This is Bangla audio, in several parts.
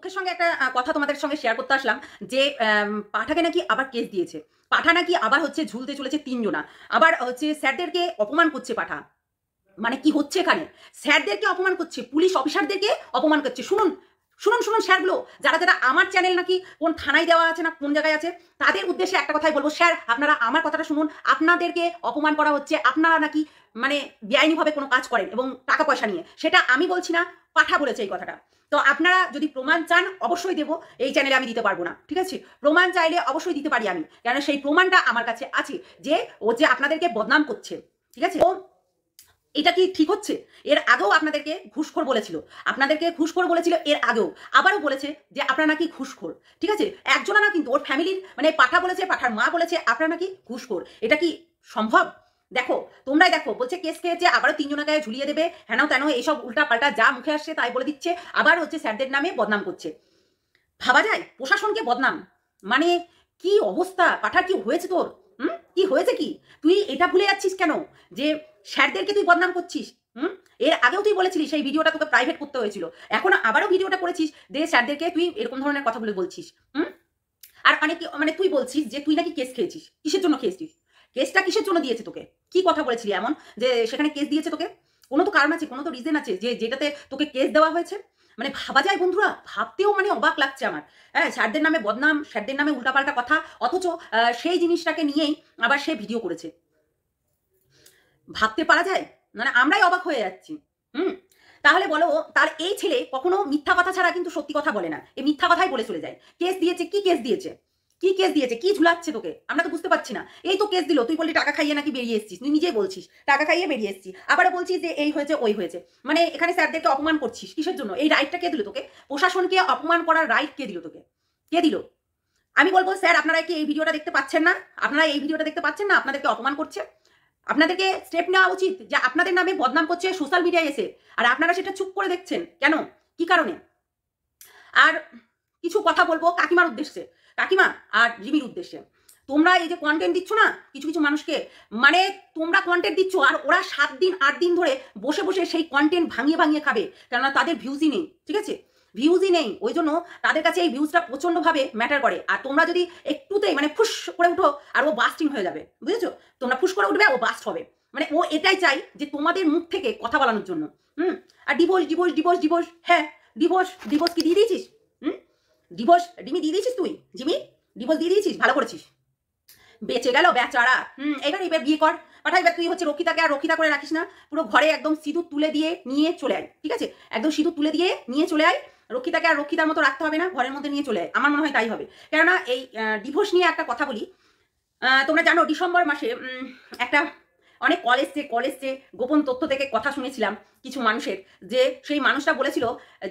দুঃখের সঙ্গে একটা কথা তোমাদের সঙ্গে শেয়ার করতে আসলাম যে পাঠাকে নাকি আবার কেস দিয়েছে। পাঠা নাকি আবার হচ্ছে ঝুলতে চলেছে 3 জনা। আবার হচ্ছে স্যারদেরকে অপমান করছে পাঠা। মানে কি হচ্ছে এখানে? স্যারদেরকে অপমান করছে, পুলিশ অফিসারদেরকে অপমান করছে। শুনুন, শুনুন, শুনুন স্যারগুলো, যারা যারা আমার চ্যানেল নাকি কোন থানায় দেওয়া আছে না কোন জায়গায় আছে, তাদের উদ্দেশ্যে একটা কথাই বলবো, স্যার আপনারা আমার কথাটা শুনুন। আপনাদেরকে অপমান করা হচ্ছে, আপনারা নাকি মানে বেআইনিভাবে কোনো কাজ করেন এবং টাকা পয়সা নিয়ে। সেটা আমি বলছি না, পাঠা বলেছে এই কথাটা। তো আপনারা যদি প্রমাণ চান অবশ্যই দেবো, এই চ্যানেলে আমি দিতে পারবো না, ঠিক আছে? প্রমাণ চাইলে অবশ্যই দিতে পারি আমি, কেন সেই প্রমাণটা আমার কাছে আছে যে ও যে আপনাদেরকে বদনাম করছে, ঠিক আছে? ও এটা কি ঠিক হচ্ছে? এর আগেও আপনাদেরকে ঘুষখোর বলেছিল, আপনাদেরকে ঘুষখোর বলেছিল এর আগেও, আবারও বলেছে যে আপনারা নাকি ঘুষখোর, ঠিক আছে? একজনা না কিন্তু, ওর ফ্যামিলির মানে পাঠা বলেছে, পাঠার মা বলেছে আপনারা নাকি ঘুষখোর। এটা কি সম্ভব? দেখো, তোমরাই দেখো, বলছে কেস খেয়েছে, আবারও 3 জনকে ঝুলিয়ে দেবে, হেন তেন এইসব উল্টা পাল্টা যা মুখে আসছে তাই বলে দিচ্ছে, আবার হচ্ছে স্যারদের নামে বদনাম করছে। ভাবা যায় প্রশাসনকে বদনাম? মানে কি অবস্থা? পাঠার কি হয়েছে তোর? কি হয়েছে কি? তুই এটা ভুলে যাচ্ছিস কেন যে স্যারদেরকে তুই বদনাম করছিস? এর আগেও তুই বলেছিলি, সেই ভিডিওটা তোকে প্রাইভেট করতে হয়েছিল, এখন আবারও ভিডিওটা করেছিস যে স্যারদেরকে তুই এরকম ধরনের কথাগুলো বলছিস। আর অনেকে মানে তুই বলছিস যে তুই নাকি কেস খেয়েছিস। কিসের জন্য খেয়েছিস? কেসটা কিসের জন্য দিয়েছে তোকে? কি কথা বলেছিলি এমন যে সেখানে কেস দিয়েছে তোকে? কোনো তো কারণ আছে, কোনো তো রিজন আছে যে যেটাতে তোকে কেস দেওয়া হয়েছে। মানে ভাবা যায় বন্ধুরা, ভাবতেও মানে অবাক লাগছে আমার। হ্যাঁ, স্যারদের নামে বদনাম, স্যারদের নামে উল্টাপাল্টা কথা, অথচ সেই জিনিসটাকে নিয়েই আবার সে ভিডিও করেছে। ভাবতে পারা যায়? মানে আমরাই অবাক হয়ে যাচ্ছি। হুম তাহলে বলো, তার এই ছেলে কখনো মিথ্যা কথা ছাড়া কিন্তু সত্যি কথা বলে না, এই মিথ্যা কথাই বলে চলে যায়। কেস দিয়েছে, কি কেস দিয়েছে? কি কেস দিয়েছে? কি ঝুলাচ্ছে তোকে? আমরা তো বুঝতে পারছি না। এই তো কেস দিল, তুই বললি টাকা খাইয়ে নাকি বেরিয়ে এসেছিস, তুই নিজেই বলছিস টাকা খাইয়ে বেরিয়ে এসেছিস, আবারও বলছিস যে এই হয়েছে ওই হয়েছে। মানে এখানে স্যারদেরকে অপমান করছিস কিসের জন্য? এই রাইটটা কে দিল তোকে? প্রশাসনকে অপমান করার রাইট কে দিল তোকে? কে দিল? আমি বলবো স্যার, আপনারা কি এই ভিডিওটা দেখতে পাচ্ছেন না? আপনারা এই ভিডিওটা দেখতে পাচ্ছেন না? আপনাদেরকে অপমান করছে। আপনাদেরকে স্টেপ নেওয়া উচিত, যে আপনাদের নামে বদনাম করছে সোশ্যাল মিডিয়ায় এসে, আর আপনারা সেটা চুপ করে দেখছেন কেন? কি কারণে? আর কিছু কথা বলবো কাকিমার উদ্দেশ্যে, কাকিমা আর জিমির উদ্দেশ্যে। তোমরা এই যে কন্টেন্ট দিচ্ছ না কিছু কিছু মানুষকে, মানে তোমরা কন্টেন্ট দিচ্ছ আর ওরা 7 দিন 8 দিন ধরে বসে বসে সেই কন্টেন্ট ভাঙিয়ে ভাঙিয়ে খাবে, কেননা তাদের ভিউজই নেই, ঠিক আছে? ভিউজই নেই, ওই জন্য তাদের কাছে এই ভিউজটা প্রচন্ডভাবে ম্যাটার করে। আর তোমরা যদি একটুতেই মানে ফুস করে উঠো, আর ও বাস্টিং হয়ে যাবে, বুঝেছো? তোমরা ফুস করে উঠবে, ও বাস্ট হবে। মানে ও এটাই চাই যে তোমাদের মুখ থেকে কথা বলানোর জন্য। আর ডিভোর্স ডিভোর্স ডিভোর্স ডিভোর্স, হ্যাঁ ডিভোর্স ডিভোর্স কি দিয়ে দিয়েছিস? ডিভোর্স ডিমি দিয়ে দিয়েছিস তুই? জিমি ডিভোর্স দিয়ে দিয়েছিস, ভালো করেছিস। বেঁচে গেল বেচারা। এবার বিয়ে কর। পাঠাই, এবার তুই হচ্ছে রক্ষিতাকে আর রক্ষিতা করে রাখিস না, পুরো ঘরে একদম সিঁদুর তুলে দিয়ে নিয়ে চলে আয়, ঠিক আছে? একদম সিঁদুর তুলে দিয়ে নিয়ে চলে আয়। রক্ষিতাকে আর রক্ষিতার মতো রাখতে হবে না, ঘরের মধ্যে নিয়ে চলে আয়। আমার মনে হয় তাই হবে। কেননা এই ডিভোর্স নিয়ে একটা কথা বলি। তোমরা জানো ডিসেম্বর মাসে একটা অনেক কলেজে গোপন তথ্য থেকে কথা শুনেছিলাম কিছু মানুষের, যে সেই মানুষটা বলেছিল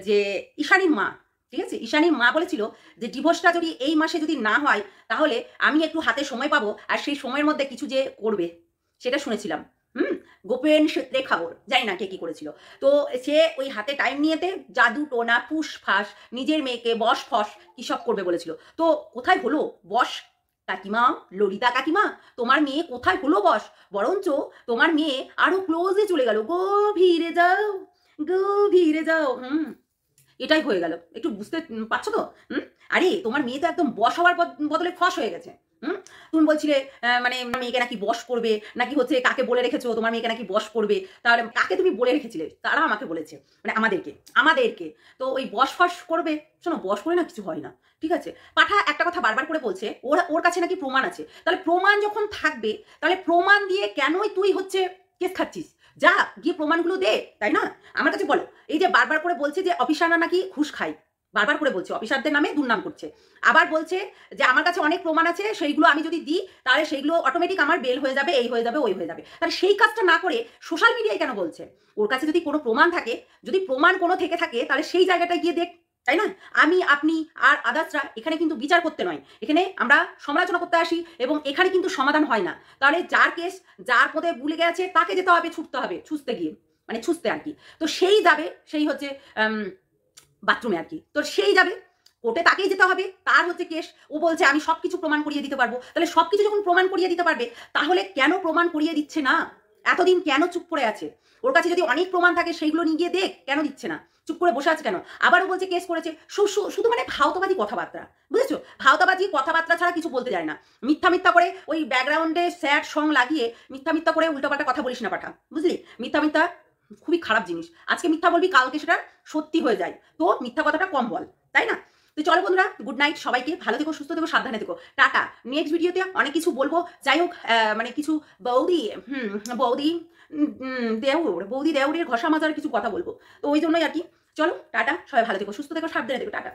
যে ঈশানীর মা, ঠিক আছে, ঈশানীর মা বলেছিল যে ডিভোর্সটা যদি এই মাসে যদি না হয় তাহলে আমি একটু হাতে সময় পাবো, আর সেই সময়ের মধ্যে কিছু যে করবে সেটা শুনেছিলাম। গোপন সূত্রে খবর, জানি না কে কি করেছিল। তো সে ওই হাতে টাইম নিয়েতে জাদু টোনা পুষ ফাঁস নিজের মেয়েকে বশ ফস কি সব করবে বলেছিল। তো কোথায় হলো বশ? কাকিমা, ললিতা কাকিমা, তোমার মেয়ে কোথায় হলো বশ? বরঞ্চ তোমার মেয়ে আরো ক্লোজে চলে গেল, গভীরে যাও, গভীরে যাও। এটাই হয়ে গেল। একটু বুঝতে পারছো তো? আরে তোমার মেয়ে তো একদম বশ হওয়ার বদলে ফস হয়ে গেছে। তুমি বলছিলে মানে মেয়েকে নাকি বশ করবে, নাকি হচ্ছে কাকে বলে রেখেছো তোমার মেয়েকে নাকি বশ করবে? তাহলে কাকে তুমি বলে রেখেছিলে? তারা আমাকে বলেছে, মানে আমাদেরকে। তো ওই বশ ফস করবে। শোনো, বশ করে না কিছু হয় না, ঠিক আছে? পাঠা একটা কথা বারবার করে বলছে, ওর কাছে নাকি প্রমাণ আছে। তাহলে প্রমাণ যখন থাকবে, তাহলে প্রমাণ দিয়ে কেনই তুই হচ্ছে কেস খাচ্ছিস? যা গিয়ে প্রমাণগুলো দে, তাই না? আমার কাছে বলো। এই যে বারবার করে বলছে যে অফিসাররা নাকি ঘুষ খায়, বারবার করে বলছে অফিসারদের নামে দুর্নাম করছে। আবার বলছে যে আমার কাছে অনেক প্রমাণ আছে, সেইগুলো আমি যদি দিই তাহলে সেইগুলো অটোমেটিক আমার বেল হয়ে যাবে, এই হয়ে যাবে ওই হয়ে যাবে। তাহলে সেই কাজটা না করে সোশ্যাল মিডিয়ায় কেন বলছে? ওর কাছে যদি কোনো প্রমাণ থাকে, যদি প্রমাণ কোনো থেকে থাকে, তাহলে সেই জায়গাটায় গিয়ে দেখ, তাই না? আমি, আপনি আর আদার্সরা এখানে কিন্তু বিচার করতে নয়, এখানে আমরা সমালোচনা করতে আসি, এবং এখানে কিন্তু সমাধান হয় না। তাহলে যার কেস যার পদে ভুলে গেছে তাকে যেতে হবে, ছুটতে হবে, ছুঁচতে গিয়ে, মানে ছুঁচতে আর কি। তো সেই যাবে, সেই হচ্ছে বাথরুমে আর কি। তো সেই যাবে কোর্টে, তাকেই যেতে হবে, তার হচ্ছে কেস। ও বলছে আমি সবকিছু প্রমাণ করিয়ে দিতে পারবো। তাহলে সবকিছু যখন প্রমাণ করিয়ে দিতে পারবে, তাহলে কেন প্রমাণ করিয়ে দিচ্ছে না? এতদিন কেন চুপ করে আছে? ওর কাছে যদি অনেক প্রমাণ থাকে সেইগুলো নিয়ে গিয়ে দেখ, কেন দিচ্ছে না? চুপ করে বসে আছে কেন? আবারও বলছে কেস করেছে। শুধু মানে ভাওতাবাজি কথাবার্তা, বুঝেছো? ভাওতাবাজি কথাবার্তা ছাড়া কিছু বলতে যায় না। মিথ্যা মিথ্যা করে ওই ব্যাকগ্রাউন্ডে স্যাড সং লাগিয়ে মিথ্যা মিথ্যা করে উল্টোপাল্টা কথা বলিস না পাঠা, বুঝলি? মিথ্যা মিথ্যা খুবই খারাপ জিনিস। আজকে মিথ্যা বলবি, কালকে সেটা সত্যি হয়ে যায়। তো মিথ্যা কথাটা কম বল, তাই না? তো চলো বন্ধুরা, গুড নাইট সবাইকে। ভালো থেকো, সুস্থ থেকো, সাবধানে থেকো। টাটা। নেক্সট ভিডিওতে অনেক কিছু বলবো। যাই হোক, মানে কিছু বৌদি বৌদি বৌদি দেউরের ঘষা মাজার কিছু কথা বলবো। তো ওই জন্যই আর কি। চলো টাটা, সবাই ভালো থেকো, সুস্থ থেকো, সাবধানে থেকো। টাটা।